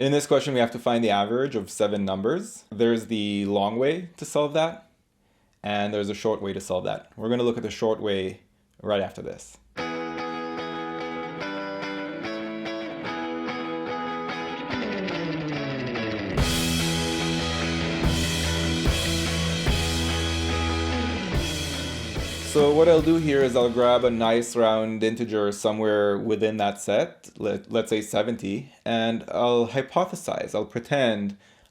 In this question, we have to find the average of 7 numbers. There's the long way to solve that, and there's a short way to solve that. We're going to look at the short way right after this. So what I'll do here is I'll grab a nice round integer somewhere within that set, let's say 70, and I'll hypothesize,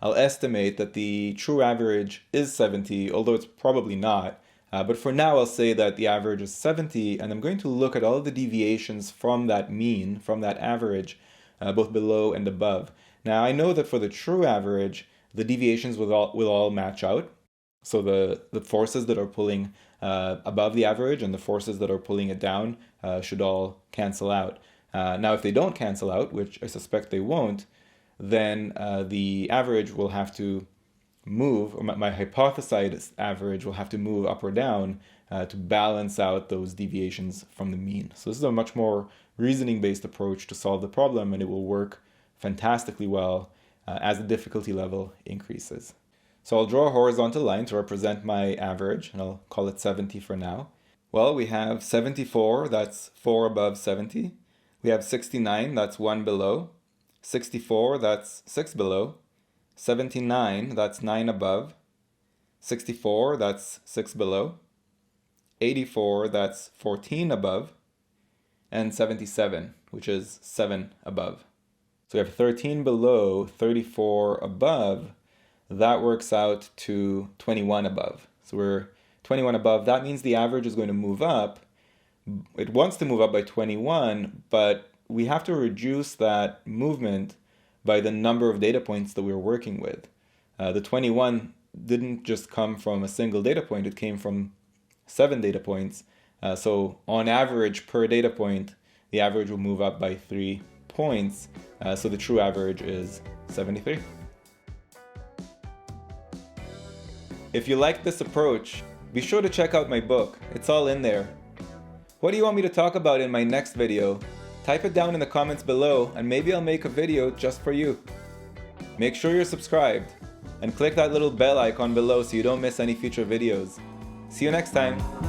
I'll estimate that the true average is 70, although it's probably not. But for now, I'll say that the average is 70, and I'm going to look at all of the deviations from that mean, from that average, both below and above. Now, I know that for the true average, the deviations will all match out. So the forces that are pulling above the average and the forces that are pulling it down should all cancel out. Now, if they don't cancel out, which I suspect they won't, then the average will have to move, or my hypothesized average will have to move up or down to balance out those deviations from the mean. So this is a much more reasoning-based approach to solve the problem, and it will work fantastically well as the difficulty level increases. So I'll draw a horizontal line to represent my average, and I'll call it 70 for now. Well, we have 74, that's 4 above 70. We have 69, that's 1 below. 64, that's 6 below. 79, that's 9 above. 64, that's 6 below. 84, that's 14 above. And 77, which is 7 above. So we have 13 below, 34 above. That works out to 21 above. So we're 21 above. That means the average is going to move up. It wants to move up by 21, but we have to reduce that movement by the number of data points that we're working with. The 21 didn't just come from a single data point. It came from 7 data points. So on average, per data point, the average will move up by 3 points. So the true average is 73. If you like this approach, be sure to check out my book. It's all in there. What do you want me to talk about in my next video? Type it down in the comments below, and maybe I'll make a video just for you. Make sure you're subscribed, and click that little bell icon below so you don't miss any future videos. See you next time.